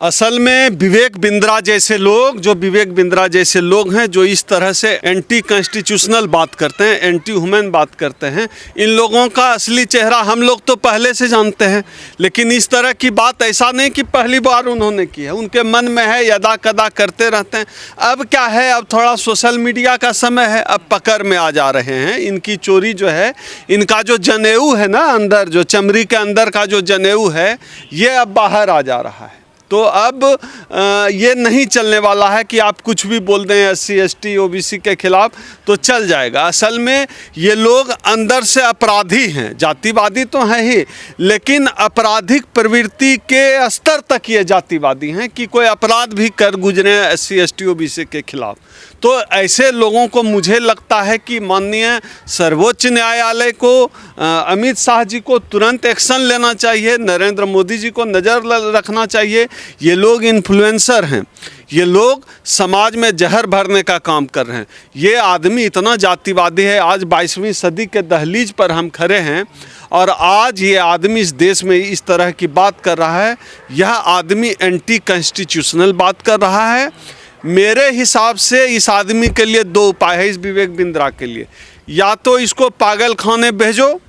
असल में विवेक बिंद्रा जैसे लोग हैं जो इस तरह से एंटी कॉन्स्टिट्यूशनल बात करते हैं, एंटी ह्यूमन बात करते हैं, इन लोगों का असली चेहरा हम लोग तो पहले से जानते हैं। लेकिन इस तरह की बात ऐसा नहीं कि पहली बार उन्होंने की है, उनके मन में है, यदा कदा करते रहते हैं। अब क्या है, अब थोड़ा सोशल मीडिया का समय है, अब पकड़ में आ जा रहे हैं। इनकी चोरी जो है, इनका जो जनेऊ है ना, अंदर जो चमड़ी के अंदर का जो जनेऊ है, ये अब बाहर आ जा रहा है। तो अब ये नहीं चलने वाला है कि आप कुछ भी बोल दें SC ST OBC के खिलाफ तो चल जाएगा। असल में ये लोग अंदर से अपराधी हैं, जातिवादी तो हैं ही, लेकिन आपराधिक प्रवृत्ति के स्तर तक ये जातिवादी हैं कि कोई अपराध भी कर गुजरे SC ST OBC के खिलाफ। तो ऐसे लोगों को मुझे लगता है कि माननीय सर्वोच्च न्यायालय को, अमित शाह जी को तुरंत एक्शन लेना चाहिए, नरेंद्र मोदी जी को नज़र रखना चाहिए। ये लोग इन्फ्लुएंसर हैं, ये लोग समाज में जहर भरने का काम कर रहे हैं। ये आदमी इतना जातिवादी है। आज 22वीं सदी के दहलीज पर हम खड़े हैं और आज ये आदमी इस देश में इस तरह की बात कर रहा है। यह आदमी एंटी कॉन्स्टिट्यूशनल बात कर रहा है। मेरे हिसाब से इस आदमी के लिए दो उपाय है, इस विवेक बिंद्रा के लिए, या तो इसको पागल खाने भेजो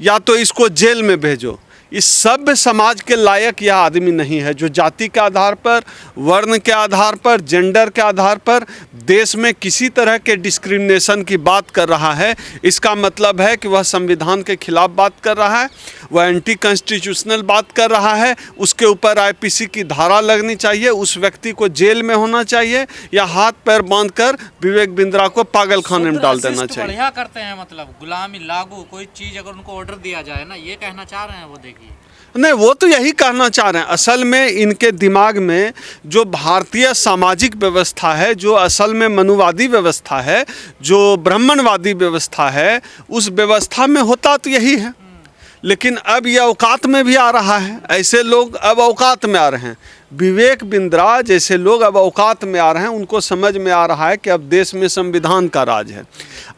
या तो इसको जेल में भेजो। इस सभ्य समाज के लायक यह आदमी नहीं है जो जाति के आधार पर, वर्ण के आधार पर, जेंडर के आधार पर देश में किसी तरह के डिस्क्रिमिनेशन की बात कर रहा है। इसका मतलब है कि वह संविधान के खिलाफ बात कर रहा है, वह एंटी कॉन्स्टिट्यूशनल बात कर रहा है। उसके ऊपर IPC की धारा लगनी चाहिए, उस व्यक्ति को जेल में होना चाहिए या हाथ पैर बांधकर विवेक बिंद्रा को पागल खाने में डाल देना चाहिए। बढ़िया करते हैं, मतलब गुलामी लागू, कोई चीज़ अगर उनको ऑर्डर दिया जाए ना, ये कहना चाह रहे हैं वो। देखिए, नहीं, वो तो यही कहना चाह रहे हैं। असल में इनके दिमाग में जो भारतीय सामाजिक व्यवस्था है, जो असल में मनुवादी व्यवस्था है, जो ब्राह्मणवादी व्यवस्था है, उस व्यवस्था में होता तो यही है। लेकिन अब यह औकात में भी आ रहा है। ऐसे लोग अब औकात में आ रहे हैं। विवेक बिंद्रा जैसे लोग अब औकात में आ रहे हैं। उनको समझ में आ रहा है कि अब देश में संविधान का राज है।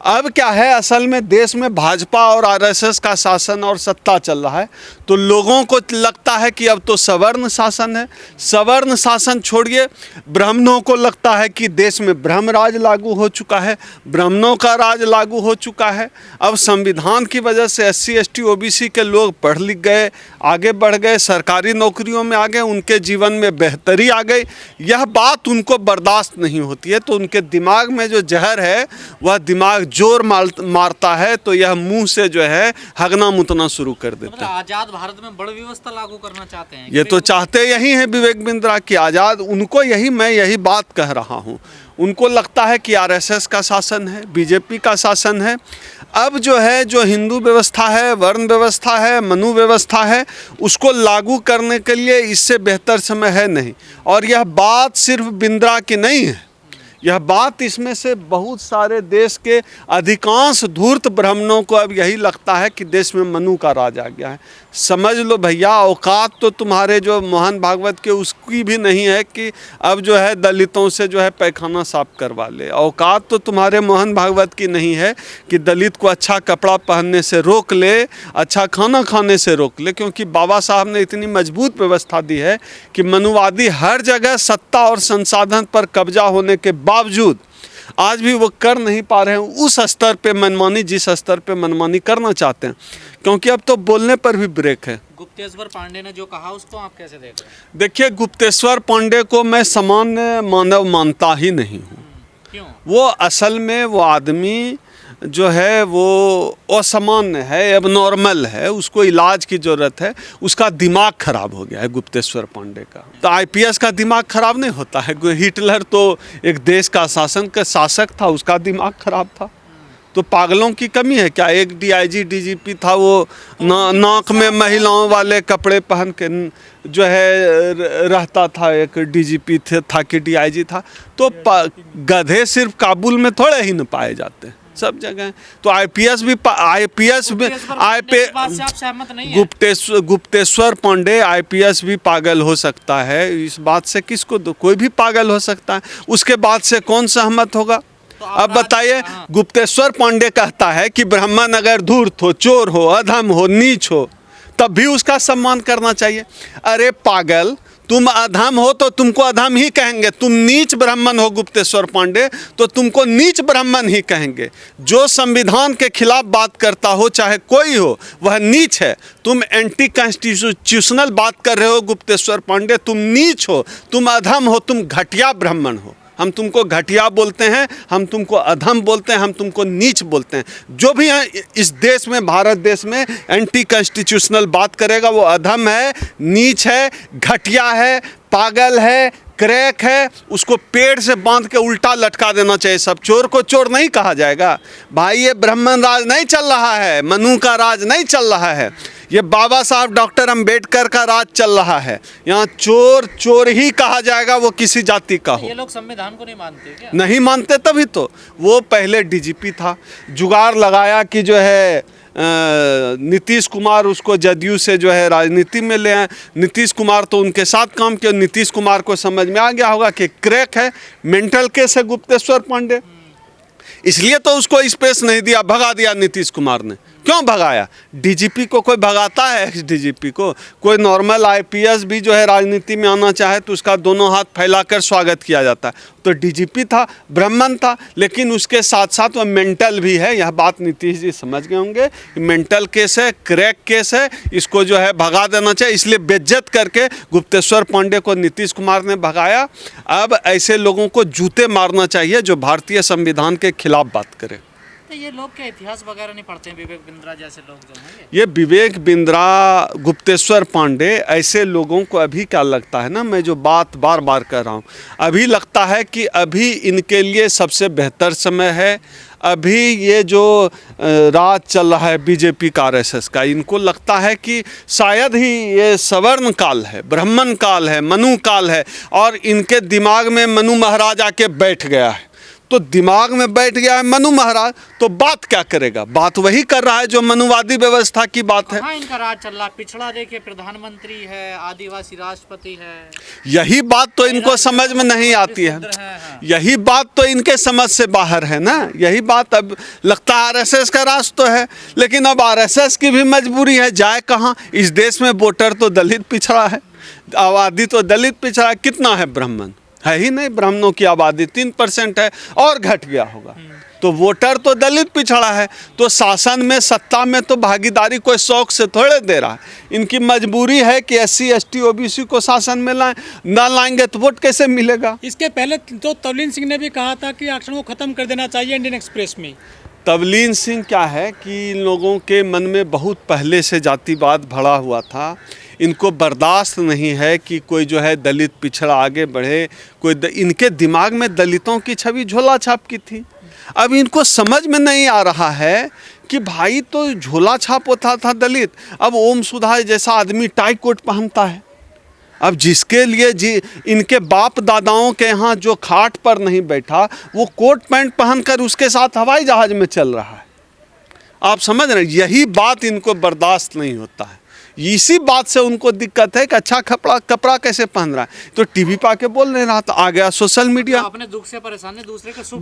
अब क्या है, असल में देश में भाजपा और RSS का शासन और सत्ता चल रहा है, तो लोगों को लगता है कि अब तो सवर्ण शासन है। सवर्ण शासन छोड़िए, ब्राह्मणों को लगता है कि देश में ब्रह्म राज लागू हो चुका है, ब्राह्मणों का राज लागू हो चुका है। अब संविधान की वजह से SC ST OBC के लोग पढ़ लिख गए, आगे बढ़ गए, सरकारी नौकरियों में आ गए, उनके जीवन में बेहतरी आ गई। यह बात उनको बर्दाश्त नहीं होती है, तो उनके दिमाग में जो जहर है वह दिमाग जोर मारता है, तो यह मुंह से जो है हगना मुतना शुरू कर देता है। आजाद भारत में बड़ी व्यवस्था लागू करना चाहते हैं। ये तो चाहते यही है विवेक बिंद्रा की आज़ाद। उनको मैं यही बात कह रहा हूँ। उनको लगता है कि RSS का शासन है, BJP का शासन है। अब जो है, जो हिंदू व्यवस्था है, वर्ण व्यवस्था है, मनु व्यवस्था है, उसको लागू करने के लिए इससे बेहतर समय है नहीं। और यह बात सिर्फ बिंद्रा की नहीं है, यह बात इसमें से बहुत सारे देश के अधिकांश धूर्त ब्राह्मणों को अब यही लगता है कि देश में मनु का राज आ गया है। समझ लो भैया, औकात तो तुम्हारे जो मोहन भागवत के उसकी भी नहीं है कि अब जो है दलितों से जो है पैखाना साफ करवा ले। औकात तो तुम्हारे मोहन भागवत की नहीं है कि दलित को अच्छा कपड़ा पहनने से रोक ले, अच्छा खाना खाने से रोक ले, क्योंकि बाबा साहब ने इतनी मजबूत व्यवस्था दी है कि मनुवादी हर जगह सत्ता और संसाधन पर कब्जा होने के बावजूद आज भी वो कर नहीं पा रहे हैं उस स्तर पे मनमानी, जिस स्तर पे मनमानी करना चाहते हैं, क्योंकि अब तो बोलने पर भी ब्रेक है। गुप्तेश्वर पांडे ने जो कहा उसको आप कैसे देख रहे हैं? देखिए, गुप्तेश्वर पांडे को मैं सामान्य मानव मानता ही नहीं हूँ। क्यों? वो असल में वो आदमी जो है वो असामान्य है, एबनॉर्मल है, उसको इलाज की ज़रूरत है। उसका दिमाग खराब हो गया है गुप्तेश्वर पांडे का। तो IPS का दिमाग खराब नहीं होता है। हिटलर तो एक देश का शासक था, उसका दिमाग खराब था। तो पागलों की कमी है क्या? एक DIG DGP था, वो नाक में महिलाओं वाले कपड़े पहन के जो है रहता था। एक DGP था कि DIG था। तो गधे सिर्फ काबुल में थोड़े ही न पाए जाते हैं, सब जगह। तो IPS भी गुप्तेश्वर पांडे IPS भी पागल हो सकता है। इस बात से किसको कोई भी पागल हो सकता है। उसके बाद से कौन सहमत होगा? तो अब बताइए, गुप्तेश्वर पांडे कहता है कि ब्राह्मण अगर धूर्त हो, चोर हो, अधम हो, नीच हो, तब भी उसका सम्मान करना चाहिए। अरे पागल, तुम अधम हो तो तुमको अधम ही कहेंगे, तुम नीच ब्राह्मण हो गुप्तेश्वर पांडे तो तुमको नीच ब्राह्मण ही कहेंगे। जो संविधान के खिलाफ बात करता हो चाहे कोई हो वह नीच है। तुम एंटी कॉन्स्टिट्यूशनल बात कर रहे हो गुप्तेश्वर पांडे, तुम नीच हो, तुम अधम हो, तुम घटिया ब्राह्मण हो। हम तुमको घटिया बोलते हैं, हम तुमको अधम बोलते हैं, हम तुमको नीच बोलते हैं। जो भी है इस देश में, भारत देश में एंटी कॉन्स्टिट्यूशनल बात करेगा वो अधम है, नीच है, घटिया है, पागल है, क्रैक है। उसको पेड़ से बांध के उल्टा लटका देना चाहिए। सब चोर को चोर नहीं कहा जाएगा भाई। ये ब्राह्मण राज नहीं चल रहा है, मनु का राज नहीं चल रहा है, ये बाबा साहब डॉक्टर अंबेडकर का राज चल रहा है। यहाँ चोर चोर ही कहा जाएगा, वो किसी जाति का हो। ये लोग संविधान को नहीं मानते क्या? नहीं मानते, तभी तो वो पहले डीजीपी था, जुगाड़ लगाया कि जो है नीतीश कुमार उसको जदयू से जो है राजनीति में ले आए। नीतीश कुमार तो उनके साथ काम किया। नीतीश कुमार को समझ में आ गया होगा कि क्रैक है, मेंटल केस है गुप्तेश्वर पांडे, इसलिए तो उसको स्पेस नहीं दिया, भगा दिया नीतीश कुमार ने। क्यों भगाया? डीजीपी को कोई भगाता है? एक्स डीजीपी को कोई नॉर्मल आईपीएस भी जो है राजनीति में आना चाहे तो उसका दोनों हाथ फैलाकर स्वागत किया जाता है। तो डीजीपी था, ब्राह्मण था, लेकिन उसके साथ साथ वह मेंटल भी है। यह बात नीतीश जी समझ गए होंगे। मेंटल केस है, क्रैक केस है, इसको जो है भगा देना चाहिए। इसलिए बेइज्जत करके गुप्तेश्वर पांडे को नीतीश कुमार ने भगाया। अब ऐसे लोगों को जूते मारना चाहिए जो भारतीय संविधान के खिलाफ बात करे। तो ये लोग क्या इतिहास वगैरह नहीं पढ़ते हैं? विवेक बिंद्रा जैसे लोग जो हैं ये विवेक बिंद्रा, गुप्तेश्वर पांडे, ऐसे लोगों को अभी क्या लगता है ना, मैं जो बात बार बार कर रहा हूँ, अभी लगता है कि अभी इनके लिए सबसे बेहतर समय है। अभी ये जो राज चल रहा है बीजेपी का, आरएसएस का, इनको लगता है कि शायद ही ये सवर्ण काल है, ब्राह्मण काल है, मनु काल है, और इनके दिमाग में मनु महाराज आके बैठ गया है। तो दिमाग में बैठ गया है मनु महाराज, तो बात क्या करेगा? बात वही कर रहा है जो मनुवादी व्यवस्था की बात है। हाँ, इनका राज चल रहा है। पिछड़ा देखिए, प्रधानमंत्री है, आदिवासी राष्ट्रपति है। यही बात तो इनको समझ में नहीं आती है। हाँ। यही बात तो इनके समझ से बाहर है ना। यही बात अब लगता है आरएसएस का राज तो है, लेकिन अब आरएसएस की भी मजबूरी है, जाए कहाँ? इस देश में वोटर तो दलित पिछड़ा है, आबादी तो दलित पिछड़ा है। कितना है? ब्राह्मण है ही नहीं। ब्राह्मणों की आबादी 3% है और घट गया होगा। तो वोटर तो दलित पिछड़ा है। तो शासन में, सत्ता में तो भागीदारी कोई शौक से थोड़े दे रहा है। इनकी मजबूरी है कि SC ST OBC को शासन में लाएं, ना लाएंगे तो वोट कैसे मिलेगा? इसके पहले तो तवलीन सिंह ने भी कहा था कि आरक्षण को खत्म कर देना चाहिए इंडियन एक्सप्रेस में। तवलीन सिंह क्या है कि इन लोगों के मन में बहुत पहले से जातिवाद भरा हुआ था। इनको बर्दाश्त नहीं है कि कोई जो है दलित पिछड़ा आगे बढ़े। इनके दिमाग में दलितों की छवि झोला छाप की थी। अब इनको समझ में नहीं आ रहा है कि भाई तो झोला छाप होता था दलित, अब ओम सुधा जैसा आदमी टाई कोट पहनता है। अब जिसके लिए इनके बाप दादाओं के यहाँ जो खाट पर नहीं बैठा, वो कोट पैंट पहनकर उसके साथ हवाई जहाज में चल रहा है। आप समझ रहे हैं? यही बात इनको बर्दाश्त नहीं होता है। इसी बात से उनको दिक्कत है कि अच्छा कपड़ा कैसे पहन रहा है। तो टीवी पे आके बोल नहीं रहा, तो आ गया सोशल मीडिया। अपने दुख से परेशान है,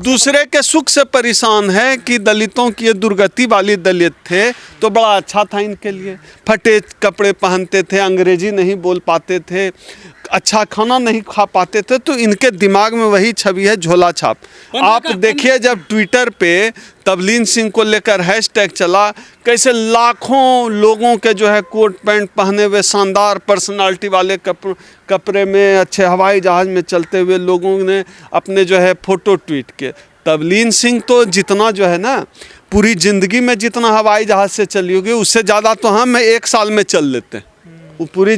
दूसरे के सुख से परेशान है कि दलितों की ये दुर्गति वाली दलित थे तो बड़ा अच्छा था इनके लिए। फटे कपड़े पहनते थे, अंग्रेजी नहीं बोल पाते थे, अच्छा खाना नहीं खा पाते थे, तो इनके दिमाग में वही छवि है, झोला छाप। आप देखिए जब ट्विटर पे तवलीन सिंह को लेकर हैशटैग चला, कैसे लाखों लोगों के जो है कोट पैंट पहने हुए शानदार पर्सनालिटी वाले कपड़े में, अच्छे हवाई जहाज में चलते हुए लोगों ने अपने जो है फोटो ट्वीट किए। तवलीन सिंह तो जितना जो है ना, पूरी ज़िंदगी में जितना हवाई जहाज़ से चली होगी उससे ज़्यादा तो हम 1 साल में चल लेते हैं। पूरी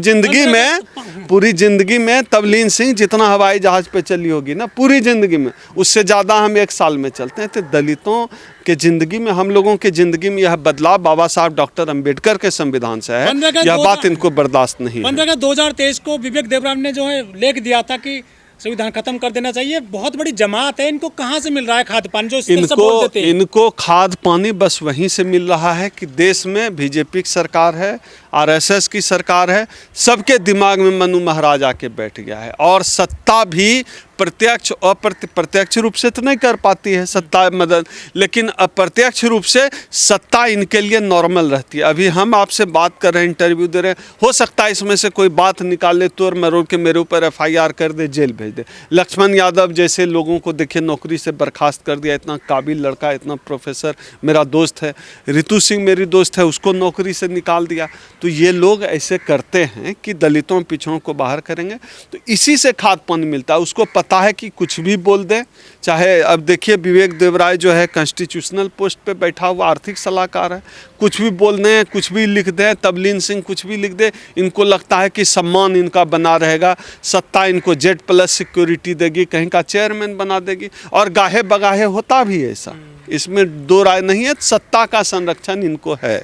ज़िंदगी में तवलीन सिंह जितना हवाई जहाज़ पे चली होगी ना पूरी ज़िंदगी में, उससे ज़्यादा हम 1 साल में चलते हैं। तो दलितों के ज़िंदगी में, हम लोगों के ज़िंदगी में यह बदलाव बाबा साहब डॉक्टर अंबेडकर के संविधान से है। यह बात इनको बर्दाश्त नहीं है। 2023 को विवेक देवराम ने जो है लेख दिया था कि संविधान खत्म कर देना चाहिए। बहुत बड़ी जमात है, इनको कहाँ से मिल रहा है खाद पानी जो इस तरह से बोल देते हैं? इनको खाद पानी बस वहीं से मिल रहा है कि देश में बीजेपी की सरकार है, आरएसएस की सरकार है, सबके दिमाग में मनु महाराज आके बैठ गया है। और सत्ता भी प्रत्यक्ष रूप से तो नहीं कर पाती है सत्ता मदद, लेकिन अप्रत्यक्ष रूप से सत्ता इनके लिए नॉर्मल रहती है। अभी हम आपसे बात कर रहे हैं, इंटरव्यू दे रहे हैं, हो सकता है इसमें से कोई बात निकाले, तोड़ मरोड़ के मेरे ऊपर FIR कर दे, जेल भेज दे। लक्ष्मण यादव जैसे लोगों को देखिए नौकरी से बर्खास्त कर दिया, इतना काबिल लड़का, इतना प्रोफेसर, मेरा दोस्त है। रितु सिंह मेरी दोस्त है, उसको नौकरी से निकाल दिया। तो ये लोग ऐसे करते हैं कि दलितों पिछड़ों को बाहर करेंगे, तो इसी से खाद्य पानी मिलता है। उसको पता है कि कुछ भी बोल दे, चाहे अब देखिए विवेक देवराय जो है कॉन्स्टिट्यूशनल पोस्ट पे बैठा हुआ आर्थिक सलाहकार है, कुछ भी बोल दें, कुछ भी लिख दें, तबलीन सिंह कुछ भी लिख दे, इनको लगता है कि सम्मान इनका बना रहेगा, सत्ता इनको Z+ सिक्योरिटी देगी, कहीं का चेयरमैन बना देगी, और गाहे बगाहे होता भी है ऐसा, इसमें दो राय नहीं है। सत्ता का संरक्षण इनको है।